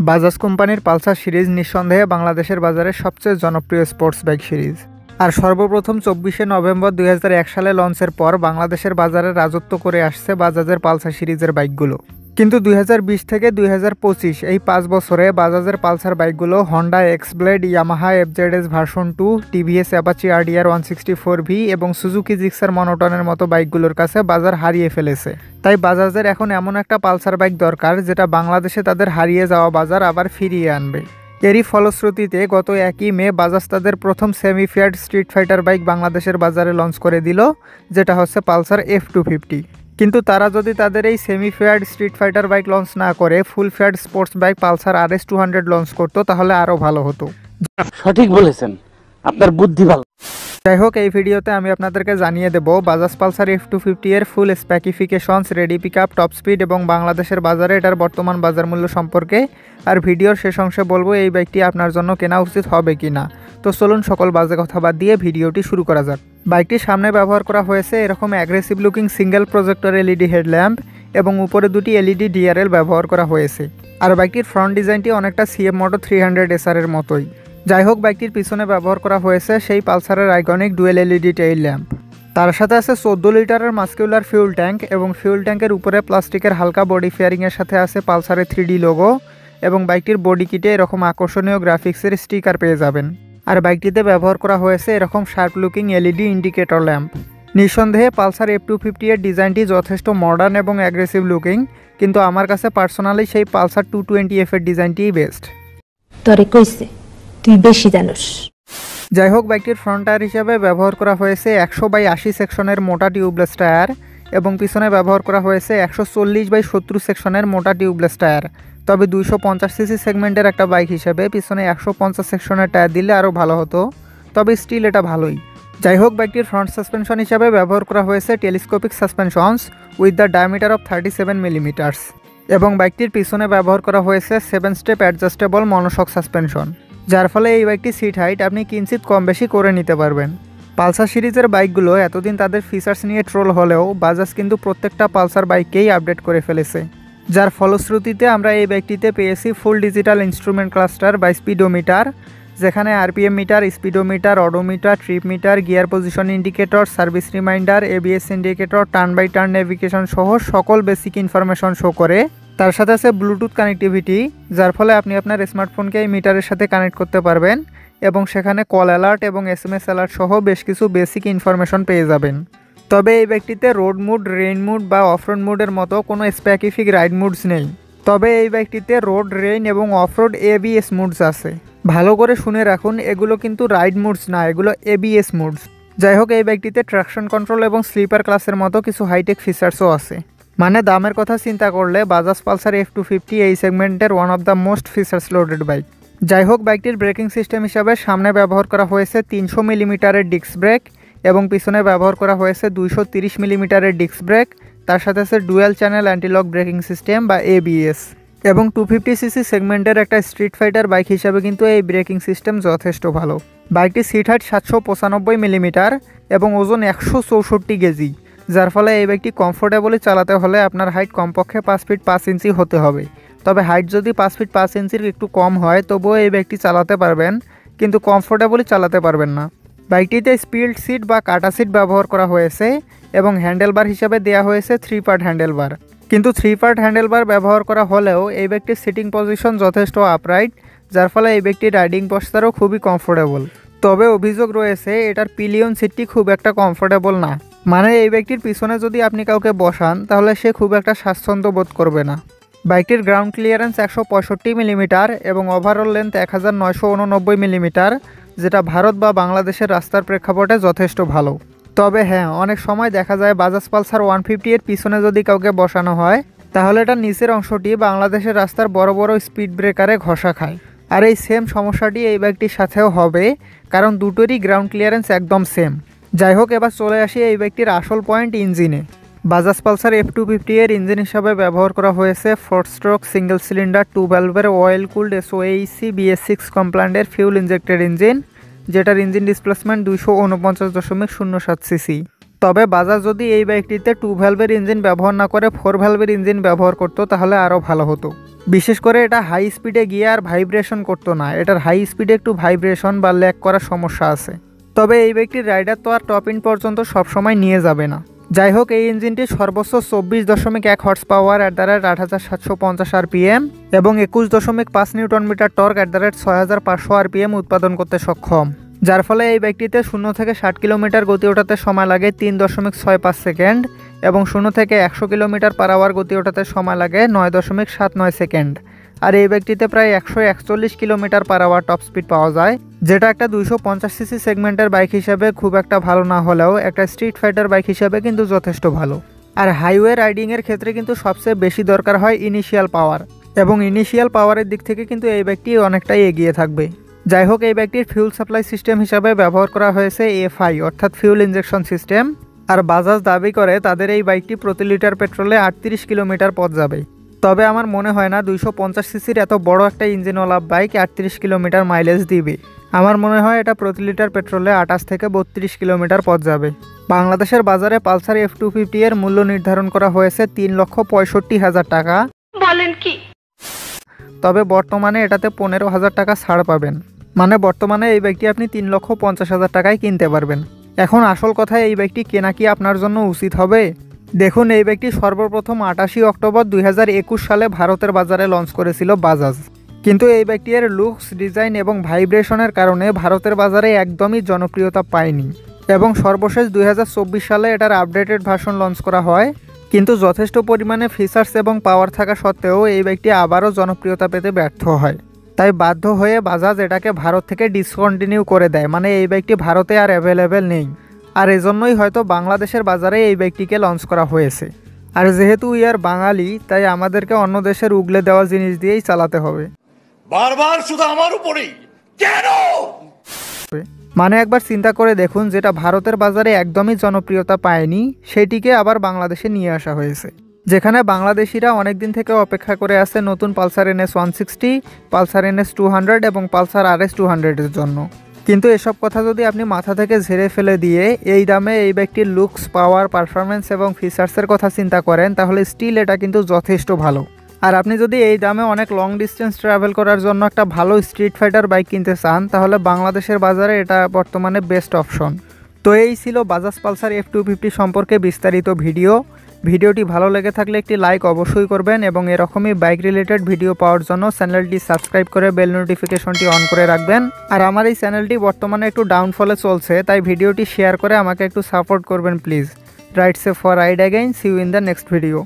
বাজাজ কোম্পানির Pulsar series নিঃসন্দেহে বাংলাদেশের বাজারে সবচেয়ে জনপ্রিয় স্পোর্টস বাইক সিরিজ। আর সর্বপ্রথম 24শে নভেম্বর 2001 সালে লঞ্চের পর বাংলাদেশের বাজারে রাজত্ব করে আসছে বাজাজের পালসার সিরিজের বাইকগুলো। কিন্তু 2020 থেকে 2025 এই 5 বছরে বাজাজের পালসার বাইকগুলো Honda X-Blade, Yamaha FZS version 2, TVS Apache RDR 164V এবং সুজুকি জিক্সার মনোটনের মতো বাইকগুলোর কাছে বাজার হারিয়ে ফেলেছে। তাই বাজাজের এখন এমন একটা পালসার বাইক দরকার যেটা বাংলাদেশে তাদের হারিয়ে যাওয়া বাজার আবার ফিরিয়ে আনবে। এরই ফলশ্রুতিতে গত 1 মে বাজাজ তাদের প্রথম semi faired street fighter bike বাংলাদেশের বাজারে লঞ্চ করে দিল, যেটা হচ্ছে পালসার F250। কিন্তু তারা যদি তাদের এই semi faired street fighter bike launch না করে full faired sports bike Pulsar RS200 launch করতো তাহলে আরও ভালো হতো। সঠিক বলেছেন, আপনার বুদ্ধি ভালো। যাই হোক, এই ভিডিওতে আমি আপনাদেরকে জানিয়ে দেব বাজাজ পালসার F250 এর full specifications, ready pickup, top speed এবং বাংলাদেশের বাজারে এটার বর্তমান বাজার মূল্য সম্পর্কে। আর ভিডিওর শেষ অংশে বলবো এই বাইকটি আপনার জন্য কেনা উচিত হবে কিনা। তো চলুন সকল বাজে কথা বাদ দিয়ে ভিডিওটি শুরু করা যাক। বাইকটির সামনে ব্যবহার করা হয়েছে এরকম aggressive looking single projector LED headlamp এবং উপরে দুটি LED DRL ব্যবহার করা হয়েছে। আর বাইকটির ফ্রন্ট ডিজাইনটি অনেকটা CF Moto 300 SR এর মতোই। যাই হোক, বাইকটির পিছনে ব্যবহার করা হয়েছে সেই পালসারের iconic dual LED tail lamp. তার সাথে আছে 14 লিটারের মাস্কুলার ফিউল ট্যাঙ্ক এবং ফিউল ট্যাঙ্কের উপরে প্লাস্টিকের হালকা বডি ফেয়ারিংয়ের সাথে আছে পালসারের 3D লোগো এবং বাইকটির বডি কিটে এরকম আকর্ষণীয় গ্রাফিক্সের স্টিকার পেয়ে যাবেন। আর বাইকটিতে ব্যবহার করা হয়েছে এরকম sharp looking LED indicator lamp. নিঃসন্দেহে পালসার F250 এর ডিজাইনটি যথেষ্ট মডার্ন এবং অ্যাগ্রেসিভ লুকিং, কিন্তু আমার কাছে পার্সোনালি সেই পালসার 220F এর ডিজাইনটিই বেস্ট। তোরে কইছে তুই বেশি জানোস। যাই হোক, বাইকটির ফ্রন্ট টায়ার হিসাবে ব্যবহার করা হয়েছে 100/80 সেকশনের মোটা টিউবলেস টায়ার এবং পিছনে ব্যবহার করা হয়েছে 140/70 সেকশনের মোটা টিউবলেস টায়ার। তবে 250cc সেগমেন্টের একটা বাইক হিসেবে পিছনে 150 সেকশনের টায়ার দিলে আরও ভালো হতো, তবে স্টিল এটা ভালোই। যাই হোক, বাইকটির ফ্রন্ট সাসপেনশন হিসাবে ব্যবহার করা হয়েছে telescopic suspensions with the diameter of 37 millimetres এবং বাইকটির পিছনে ব্যবহার করা হয়েছে 7 স্টেপ অ্যাডজাস্টেবল মনোশক সাসপেনশন, যার ফলে এই বাইকটির সিট হাইট আপনি কিঞ্চিত কম বেশি করে নিতে পারবেন। পালসার সিরিজের বাইকগুলো এতদিন তাদের ফিচার্স নিয়ে ট্রোল হলেও বাজাজ কিন্তু প্রত্যেকটা পালসার বাইককেই আপডেট করে ফেলেছে, যার ফলশ্রুতিতে আমরা এই বাইকটিতে পেয়েছি ফুল ডিজিটাল ইনস্ট্রুমেন্ট ক্লাস্টার বা স্পিডোমিটার, যেখানে RPM meter, speedometer, odometer, trip meter, gear position indicator, service reminder, ABS indicator, turn by turn navigation সহ সকল বেসিক ইনফরমেশন শো করে। তার সাথে আছে ব্লুটুথ কানেক্টিভিটি, যার ফলে আপনি আপনার স্মার্টফোনকে এই মিটারের সাথে কানেক্ট করতে পারবেন এবং সেখানে কল অ্যালার্ট এবং SMS অ্যালার্ট সহ বেশ কিছু বেসিক ইনফরমেশন পেয়ে যাবেন। তবে এই বাইকটিতে রোড মুড, রেইন মুড বা অফরোড মুডের মতো কোনো স্পেসিফিক রাইড মুডস নেই। তবে এই বাইকটিতে রোড, রেইন এবং অফরোড ABS মুডস আছে। ভালো করে শুনে রাখুন, এগুলো কিন্তু রাইড মুডস না, এগুলো ABS মুডস। যাই হোক, এই বাইকটিতে ট্রাকশন কন্ট্রোল এবং স্লিপার ক্লাসের মতো কিছু হাইটেক ফিচার্সও আছে। মানে দামের কথা চিন্তা করলে বাজাজ পালসার F250 এই সেগমেন্টের one of the most features loaded bike. যাই হোক, বাইকটির ব্রেকিং সিস্টেম হিসাবে সামনে ব্যবহার করা হয়েছে 300 মিলিমিটারের ডিস্ক ব্রেক এবং পিছনে ব্যবহার করা হয়েছে 230 মিলিমিটারের ডিস্ক ব্রেক। তার সাথে আছে dual channel anti-lock braking system বা ABS এবং 250cc সেগমেন্টের একটা স্ট্রিট ফাইটার বাইক হিসাবে কিন্তু এই ব্রেকিং সিস্টেম যথেষ্ট ভালো। বাইকটির সিট হাইট 795 মিলিমিটার এবং ওজন 164 কেজি, যার ফলে এই বাইকটি কমফোর্টেবলি চালাতে হলে আপনার হাইট কমপক্ষে 5 ফিট 5 ইঞ্চি হতে হবে। তবে হাইট যদি 5 ফিট 5 ইঞ্চির একটু কম হয় তবুও এই বাইকটি চালাতে পারবেন, কিন্তু কমফোর্টেবলি চালাতে পারবেন না। বাইকটিতে স্পিড সিট বা কাটা সিট ব্যবহার করা হয়েছে এবং হ্যান্ডেলবার হিসাবে দেওয়া হয়েছে 3 পার্ট হ্যান্ডেলবার। কিন্তু 3 পার্ট হ্যান্ডেলবার ব্যবহার করা হলেও এই বাইকটির সিটিং পজিশন যথেষ্ট আপরাইট, যার ফলে এই বাইকটির রাইডিং পশ্চারও খুবই কমফোর্টেবল। তবে অভিযোগ রয়েছে এটার পিলিয়ন সিটটি খুব একটা কমফোর্টেবল না, মানে এই বাইকটির পিছনে যদি আপনি কাউকে বসান তাহলে সে খুব একটা স্বাচ্ছন্দ্য বোধ করবে না। বাইকটির গ্রাউন্ড ক্লিয়ারেন্স 165 মিলিমিটার এবং ওভারঅল লেন্থ 1989 মিলিমিটার, যেটা ভারত বা বাংলাদেশের রাস্তার প্রেক্ষাপটে যথেষ্ট ভালো। তবে হ্যাঁ, অনেক সময় দেখা যায় বাজাজ পালসার 150 এর পিছনে যদি কাউকে বসানো হয় তাহলে এটার নিচের অংশটি বাংলাদেশের রাস্তার বড় বড় স্পিড ব্রেকারে ঘষা খায়। আর এই সেম সমস্যাটি এই বাইকটির সাথেও হবে, কারণ দুটোরই গ্রাউন্ড ক্লিয়ারেন্স একদম সেম। যাই হোক, এবার চলে আসি এই বাইকটির আসল পয়েন্ট, ইঞ্জিনে। বাজাজ পালসার F250 এর ইঞ্জিন হিসাবে ব্যবহার করা হয়েছে 4 স্ট্রোক সিঙ্গেল সিলিন্ডার 2 ভ্যালভের অয়েল কুলড SOAC BS6 কমপ্লায়েন্টের ফিউল ইনজেক্টেড ইঞ্জিন, যেটার ইঞ্জিন ডিসপ্লেসমেন্ট 249.07 cc। তবে বাজাজ যদি এই বাইকটিতে 2 ভ্যালভের ইঞ্জিন ব্যবহার না করে 4 ভ্যালভের ইঞ্জিন ব্যবহার করতো তাহলে আরও ভালো হতো। বিশেষ করে এটা হাই স্পিডে গিয়ে আর ভাইব্রেশন করতো না, এটার হাই স্পিডে একটু ভাইব্রেশন বা ল্যাগ করার সমস্যা আছে। তবে এই বাইকটির রাইডার তো আর টপ ইন পর্যন্ত সবসময় নিয়ে যাবে না। যাই হোক, এই ইঞ্জিনটি সর্বোচ্চ 24.1 হর্স পাওয়ার @8750 RPM এবং 21.5 নিউটন মিটার টর্ক @6500 RPM উৎপাদন করতে সক্ষম, যার ফলে এই বাইকটিতে 0 থেকে 60 কিলোমিটার গতি ওঠাতে সময় লাগে 3.65 সেকেন্ড এবং 0 থেকে 100 কিলোমিটার পার আওয়ার গতি ওঠাতে সময় লাগে 9.79 সেকেন্ড। আর এই বাইকটিতে প্রায় 141 kilometre per hour top speed পাওয়া যায়, যেটা একটা 250 সিসি সেগমেন্টের বাইক হিসাবে খুব একটা ভালো না হলেও একটা স্ট্রিট ফাইটার বাইক হিসাবে কিন্তু যথেষ্ট ভালো। আর হাইওয়ে রাইডিংয়ের ক্ষেত্রে কিন্তু সবচেয়ে বেশি দরকার হয় ইনিশিয়াল পাওয়ার, এবং ইনিশিয়াল পাওয়ারের দিক থেকে কিন্তু এই বাইকটি অনেকটাই এগিয়ে থাকবে। যাই হোক, এই বাইকটির ফিউল সাপ্লাই সিস্টেম হিসাবে ব্যবহার করা হয়েছে FI অর্থাৎ ফিউল ইনজেকশন সিস্টেম। আর বাজাজ দাবি করে তাদের এই বাইকটি প্রতি লিটার পেট্রোলে 38 কিলোমিটার পথ যাবে। তবে আমার মনে হয় না 250 সিসির এত বড় একটা ইঞ্জিনওয়ালা বাইক 38 কিলোমিটার মাইলেজ দিবে। আমার মনে হয় এটা প্রতি লিটার পেট্রোলে 28 থেকে 32 কিলোমিটার পথ যাবে। বাংলাদেশের বাজারে পালসার F250 এর মূল্য নির্ধারণ করা হয়েছে 3,65,000 টাকা। বলেন কি? তবে বর্তমানে এটাতে 15,000 টাকা ছাড় পাবেন, মানে বর্তমানে এই বাইকটি আপনি 3,50,000 টাকায় কিনতে পারবেন। এখন আসল কথা, এই বাইকটি কেনা কি আপনার জন্য উচিত হবে? দেখুন, এই বাইকটি সর্বপ্রথম 28 অক্টোবর 2021 সালে ভারতের বাজারে লঞ্চ করেছিল বাজাজ, কিন্তু এই বাইকটি এর লুকস, ডিজাইন এবং ভাইব্রেশনের কারণে ভারতের বাজারে একদমই জনপ্রিয়তা পায়নি এবং সর্বশেষ 2024 সালে এটার আপডেটেড ভার্সন লঞ্চ করা হয়। কিন্তু যথেষ্ট পরিমাণে ফিচার্স এবং পাওয়ার থাকা সত্ত্বেও এই বাইকটি আবারও জনপ্রিয়তা পেতে ব্যর্থ হয়। তাই বাধ্য হয়ে বাজাজ এটাকে ভারত থেকে ডিসকন্টিনিউ করে দেয়, মানে এই বাইকটি ভারতে আর অ্যাভেলেবেল নেই। আর এজন্যই হয়তো বাংলাদেশের বাজারে এই বাইকটিকে লঞ্চ করা হয়েছে। আর যেহেতু ইয়ার বাঙালি, তাই আমাদেরকে অন্য দেশের উগলে দেওয়া জিনিস দিয়েই চালাতে হবে। বারবার শুধু আমার উপরেই কেন? মানে একবার চিন্তা করে দেখুন, যেটা ভারতের বাজারে একদমই জনপ্রিয়তা পায়নি সেটিকে আবার বাংলাদেশে নিয়ে আসা হয়েছে, যেখানে বাংলাদেশিরা অনেকদিন থেকে অপেক্ষা করে আছে নতুন পালসার NS 160, পালসার NS 200 এবং পালসার RS 200 এর জন্য। কিন্তু এসব কথা যদি আপনি মাথা থেকে ঝেড়ে ফেলে দিয়ে এই দামে এই বাইকটির লুকস, পাওয়ার, পারফরমেন্স এবং ফিচার্সের কথা চিন্তা করেন, তাহলে স্টিল এটা কিন্তু যথেষ্ট ভালো। আর আপনি যদি এই দামে অনেক লং ডিস্টেন্স ট্রাভেল করার জন্য একটা ভালো স্ট্রিট ফাইটার বাইক কিনতে চান, তাহলে বাংলাদেশের বাজারে এটা বর্তমানে বেস্ট অপশন। তো এই ছিল বাজাজ পালসার F250 সম্পর্কে বিস্তারিত ভিডিওটি ভালো লেগে থাকলে একটি লাইক অবশ্যই করবেন এবং এরকমই বাইক রিলেটেড ভিডিও পাওয়ার জন্য চ্যানেলটি সাবস্ক্রাইব করে বেল নোটিফিকেশনটি অন করে রাখবেন। আর আমার এই চ্যানেলটি বর্তমানে একটু ডাউনফলে চলছে, তাই ভিডিওটি শেয়ার করে আমাকে একটু সাপোর্ট করবেন please. Ride safe for ride again, see you in the next video.